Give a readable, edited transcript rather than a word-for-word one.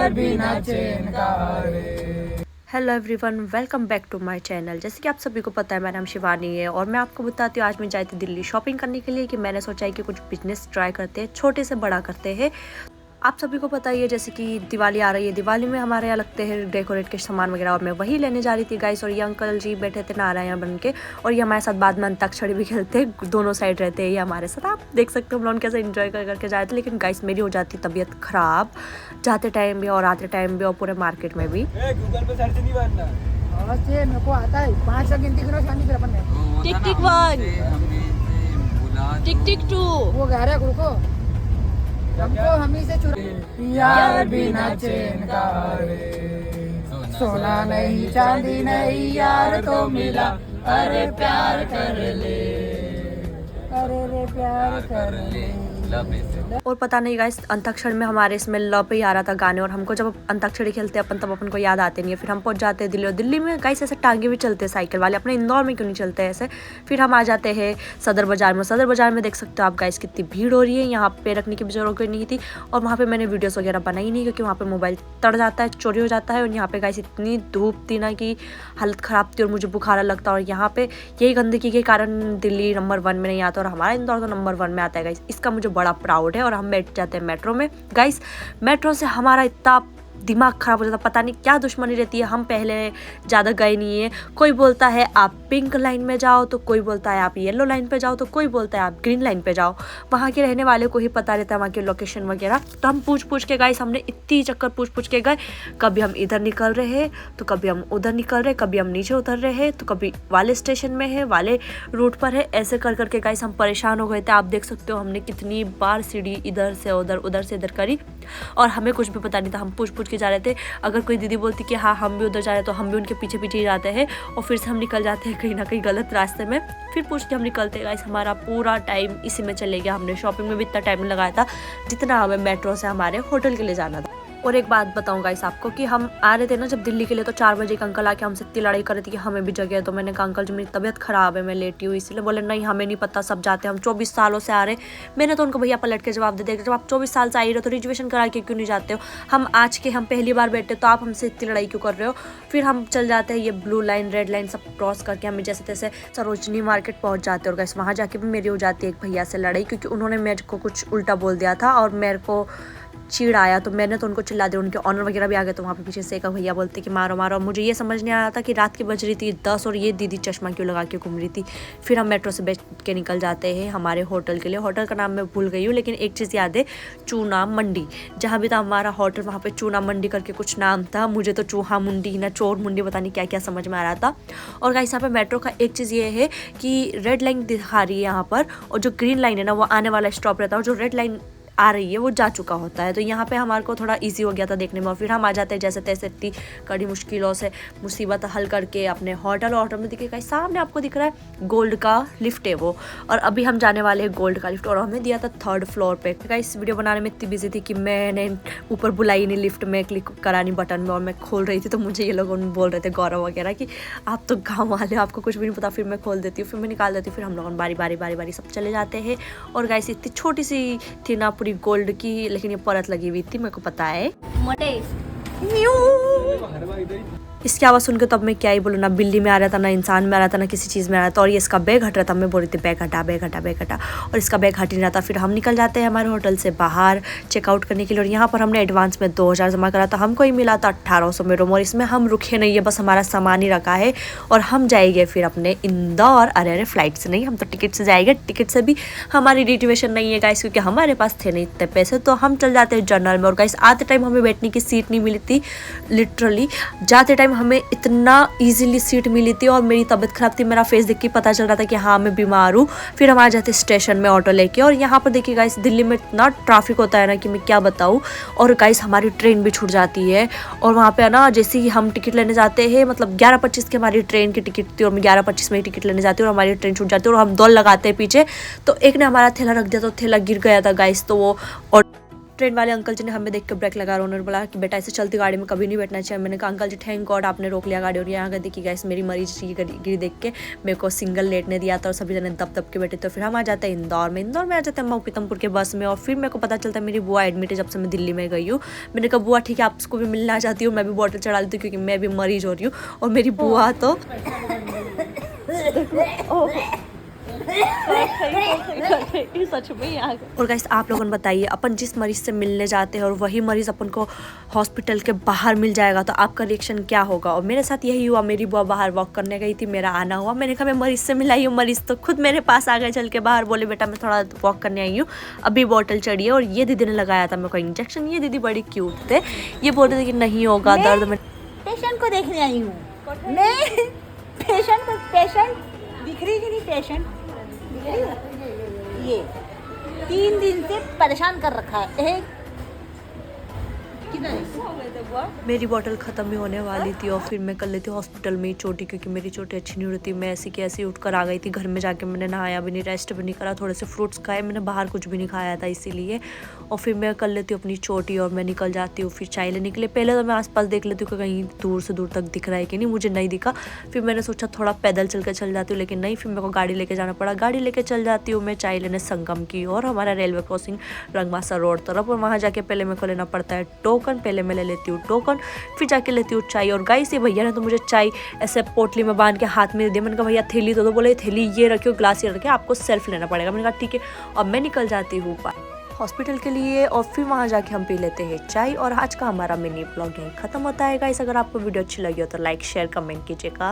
यार बिना चैन का रे। Hello everyone, welcome back to my channel. जैसे कि आप सभी को पता है, मेरा नाम शिवानी है और मैं आपको बताती हूँ आज मैं जाई थी दिल्ली शॉपिंग करने के लिए कि मैंने सोचा है कि कुछ बिजनेस ट्राई करते हैं, छोटे से बड़ा करते हैं। आप सभी को पता ही है जैसे कि दिवाली आ रही है, दिवाली में हमारे यहाँ लगते हैं डेकोरेट के सामान वगैरह, और मैं वही लेने जा रही थी गाइस। और ये अंकल जी बैठे थे नारायण बन के, और ये हमारे साथ बाद में अंताक्षरी भी खेलते हैं, दोनों साइड रहते हैं ये हमारे साथ। आप देख सकते हो हम लोग कैसे एंजॉय करके जाए थे। लेकिन गाइस मेरी हो जाती तबीयत ख़राब जाते टाइम भी और आते टाइम भी और पूरे मार्केट में भी। गूगल पे सर्च नहीं मारना, मेरे को आता है 5 तक गिनती करो शानी फिर अपन ने टिक टिक 1 टिक टिक 2 वो कह रहा है गुरु को हमको हम ही से चुरा यार बिना चैन का रे। सोना नहीं चांदी नहीं यार तो मिला, अरे प्यार कर ले, अरे रे प्यार कर ले। और पता नहीं गाइस अंताक्षरी में हमारे इसमें लव पे ही आ रहा था गाने, और हमको जब अंताक्षरी खेलते अपन तब अपन को याद आते नहीं है। फिर हम पहुंच जाते हैं दिल्ली, और दिल्ली में गाइस ऐसे टांगे भी चलते हैं साइकिल वाले, अपने इंदौर में क्यों नहीं चलते ऐसे। फिर हम आ जाते हैं सदर बाजार में। सदर बाजार में देख सकते हो आप गाइस कितनी भीड़ हो रही है, यहाँ पे रखने की भी जरूरत नहीं थी। और वहाँ पे मैंने वीडियोस वगैरह बनाई नहीं, क्योंकि वहाँ पे मोबाइल तड़ जाता है, चोरी हो जाता है। और यहाँ पे गाइस इतनी धूप थी ना कि हालत ख़राब थी और मुझे बुखार लगता। और यहाँ पे यही गंदगी के कारण दिल्ली नंबर 1 में नहीं आता, और हमारा इंदौर तो नंबर 1 में आता है गाइस। इसका मुझे बड़ा प्राउड है। और हम बैठ जाते हैं मेट्रो में गाइस। मेट्रो से हमारा इतना दिमाग खराब हो जाता, पता नहीं क्या दुश्मनी रहती है। हम पहले ज़्यादा गए नहीं है, कोई बोलता है आप पिंक लाइन में जाओ, तो कोई बोलता है आप येलो लाइन पे जाओ, तो कोई बोलता है आप ग्रीन लाइन पे जाओ। वहाँ के रहने वाले को ही पता रहता है वहाँ की लोकेशन वगैरह। तो हम पूछ के गाइस, हमने इतनी चक्कर पूछ के गए। कभी हम इधर निकल रहे हैं तो कभी हम उधर निकल रहे, कभी हम नीचे उतर रहे हैं तो कभी वाले स्टेशन में है, वाले रूट पर है। ऐसे कर करके गाइस हम परेशान हो गए थे। आप देख सकते हो हमने कितनी बार सीढ़ी इधर से उधर, उधर से इधर करी, और हमें कुछ भी पता नहीं था। हम पूछ के जा रहे थे। अगर कोई दीदी बोलती कि हाँ हम भी उधर जा रहे हैं, तो हम भी उनके पीछे ही जाते हैं, और फिर से हम निकल जाते हैं कहीं ना कहीं गलत रास्ते में। फिर पूछ के हम निकलते हैं गाइस। हमारा पूरा टाइम इसी में चले गया। हमने शॉपिंग में भी इतना टाइम लगाया था जितना हमें मेट्रो से हमारे होटल के लिए जाना था। और एक बात बताऊं गाइस आपको कि हम आ रहे थे ना जब दिल्ली के लिए, तो 4 बजे एक अंकल आके हमसे इतनी लड़ाई कर रहे थे कि हमें भी जगह है। तो मैंने कहा अंकल जी मेरी तबीयत ख़राब है, मैं लेटी हूँ, इसलिए बोले नहीं हमें नहीं पता, सब जाते हैं, हम 24 सालों से आ रहे। मैंने तो उनको भैया पलट के जवाब दे दिया, जब आप 24 साल से आई रहे हो तो रिजर्वेशन करा के क्यों नहीं जाते हो। हम आज के हम पहली बार बैठे, तो आप हमसे इतनी लड़ाई क्यों कर रहे हो। फिर हम चल जाते हैं ये ब्लू लाइन रेड लाइन सब क्रॉस करके, हमें जैसे तैसे सरोजनी मार्केट पहुँच जाते हैं। और गाइस वहाँ जाके भी मेरी हो जाती है एक भैया से लड़ाई, क्योंकि उन्होंने मेरे को कुछ उल्टा बोल दिया था और मेरे को चीड़ आया, तो मैंने तो उनको चिल्ला दिया। उनके ऑनर वगैरह भी आ गए, तो वहाँ पे पीछे से एक भैया बोलते कि मारो मारो। मुझे ये समझ नहीं आ रहा था कि रात की बज रही थी 10 और ये दीदी चश्मा क्यों लगा के घूम रही थी। फिर हम मेट्रो से बैठ के निकल जाते हैं हमारे होटल के लिए। होटल का नाम मैं भूल गई हूँ, लेकिन एक चीज़ याद है, चूना मंडी। जहाँ भी था हमारा होटल वहाँ पे चूना मंडी करके कुछ नाम था। मुझे तो चूहा मुंडी ना चोर मुंडी पता नहीं क्या क्या समझ में आ रहा था। और गाइस यहाँ पे मेट्रो का एक चीज़ ये है कि रेड लाइन दिखा रही है यहाँ पर, और जो ग्रीन लाइन है ना वो आने वाला स्टॉप रहता है, और जो रेड लाइन आ रही है वो जा चुका होता है। तो यहाँ पे हमारे को थोड़ा इजी हो गया था देखने में। और फिर हम आ जाते हैं जैसे तैसे इतनी कड़ी मुश्किलों से मुसीबत हल करके अपने होटल में दिखेगा सामने आपको दिख रहा है गोल्ड का लिफ्ट है वो, और अभी हम जाने वाले हैं गोल्ड का लिफ्ट। और हमें दिया था 3rd फ्लोर पे। गाइस वीडियो बनाने में इतनी बिजी थी कि मैंने ऊपर बुलाई नहीं लिफ्ट में, क्लिक करानी बटन में, और मैं खोल रही थी तो मुझे ये लोग बोल रहे थे गौरव वगैरह कि आप तो गाँव वाले आपको कुछ भी नहीं पता। फिर मैं खोल देती हूँ, फिर मैं निकाल देती हूँ, फिर हम लोग बारी सब चले जाते हैं। और गाइस इतनी छोटी सी थी ना पूरी गोल्ड की, लेकिन ये परत लगी हुई थी, मेरे को पता है। इसकी आवाज़ सुन के तो अब मैं क्या ही बोलूँ, ना बिल्ली में आ रहा था, ना इंसान में आ रहा था, ना किसी चीज़ में आ रहा था। और ये इसका बैग हट रहा था, मैं बोल रही थी बैग हटा, और इसका बैग हट ही नहीं रहा था। फिर हम निकल जाते हैं हमारे होटल से बाहर चेकआउट करने के लिए। और यहाँ पर हमने एडवांस में 2000 जमा करा था, हमको ही मिला था 1800 में रूम। और इसमें हम रुके नहीं है, बस हमारा सामान ही रखा है, और हम जाएंगे फिर अपने इंदौर। अरे फ्लाइट से नहीं, हम तो टिकट से जाएंगे। टिकट से भी हमारी रिजर्वेशन नहीं है गाइस, क्योंकि हमारे पास थे नहीं इतने पैसे, तो हम चल जाते हैं जनरल में। और गाइस आते टाइम हमें बैठने की सीट नहीं मिली थी, लिटरली जाते टाइम हमें इतना इजीली सीट मिली थी। और मेरी तबीयत खराब थी, मेरा फेस देख के पता चल रहा था कि हाँ मैं बीमार हूँ। फिर हम आ जाते स्टेशन में ऑटो लेके, और यहाँ पर देखिए गाइस दिल्ली में इतना ट्रैफिक होता है ना कि मैं क्या बताऊँ। और गाइस हमारी ट्रेन भी छूट जाती है, और वहाँ पे ना जैसे ही हम टिकट लेने जाते हैं, मतलब 11:25 की हमारी ट्रेन की टिकट थी, और मैं 11:25 में ही टिकट लेने जाती हूँ, और हमारी ट्रेन छूट जाती है। और हम दौड़ लगाते हैं पीछे, तो एक ने हमारा थैला रख दिया, तो थैला गिर गया था गाइस। तो वो ट्रेन वाले अंकल जी ने हमें देख के ब्रेक लगा और उन्होंने बोला कि बेटा ऐसे चलती गाड़ी में कभी नहीं बैठना चाहिए। मैंने कहा अंकल जी थैंक गॉड आपने रोक लिया गाड़ी। और यहाँ का देखिए गाइस मेरी मरीज की गिरी देख के मेरे को सिंगल लेटने दिया था और सभी जने दब दब के बैठे। तो फिर हम आ जाते हैं इंदौर में आ जाते हैं पीतमपुर के बस में। और फिर मेरे को पता चलता है मेरी बुआ एडमिट है जब से मैं दिल्ली में गई हूँ। मैंने कहा बुआ ठीक है आपको भी मिलना चाहती हूँ, मैं भी बॉटल चढ़ा लेती हूँ क्योंकि मैं भी मरीज हो रही हूँ। और मेरी बुआ तो सच में और गाइस आप लोगों ने बताइए अपन जिस मरीज से मिलने जाते हैं और वही मरीज अपन को हॉस्पिटल के बाहर मिल जाएगा तो आपका रिएक्शन क्या होगा। और मेरे साथ यही हुआ, मेरी बुआ बाहर वॉक करने गई थी, मेरा आना हुआ, मैंने कहा मैं मरीज से मिलाई हूँ। मरीज तो खुद मेरे पास आ गए चल के बाहर, बोले बेटा मैं थोड़ा वॉक करने आई हूँ अभी बॉटल चढ़ी है। और ये दीदी ने लगाया था मेरे को इंजेक्शन। ये दीदी बड़ी क्यूट थे, ये बोल रहे थे कि नहीं होगा दर्द में। पेशेंट को देखने आई हूँ मैं। पेशेंट दिख रही कि नहीं? पेशेंट ये 3 दिन से परेशान कर रखा है। मेरी बोतल ख़त्म ही होने वाली थी और फिर मैं कर लेती हॉस्पिटल में ही चोटी, क्योंकि मेरी चोटी अच्छी नहीं होती। मैं ऐसी की ऐसी उठ कर आ गई थी। घर में जाके मैंने नहाया भी नहीं, रेस्ट भी नहीं करा, थोड़े से फ्रूट्स खाए, मैंने बाहर कुछ भी नहीं खाया था इसीलिए। और फिर मैं कर लेती हूँ अपनी चोटी और मैं निकल जाती हूँ। फिर चाय लेने के लिए पहले तो मैं आसपास देख लेती हूँ कि कहीं दूर से दूर तक दिख रहा है कि नहीं, मुझे नहीं दिखा। फिर मैंने सोचा थोड़ा पैदल चल कर चल जाती हूँ, लेकिन नहीं, फिर मेरे को गाड़ी लेके जाना पड़ा। गाड़ी लेके चल जाती हूँ मैं चाय लेने संगम की और हमारा रेलवे क्रॉसिंग रंगमासा रोड तरफ। और वहाँ जाके पहले मेरे को लेना पड़ता है टोकन, पहले मैं ले लेती हूँ टोकन, फिर जाके लेती हूँ चाय। और गाइस ये भैया ने तो मुझे चाय ऐसे पोटली में बांध के हाथ में दे दिया। मैंने कहा भैया थैली तो बोले थैली ये रखियो, ग्लास ये रखे, आपको सेल्फ लेना पड़ेगा। मैंने कहा ठीक है। अब मैं निकल जाती हूँ हॉस्पिटल के लिए और फिर वहाँ जाके हम पी लेते हैं चाय। और आज का हमारा मिनी ब्लॉग यहीं खत्म होता है गाइस। अगर आपको वीडियो अच्छी लगी हो तो लाइक शेयर कमेंट कीजिएगा।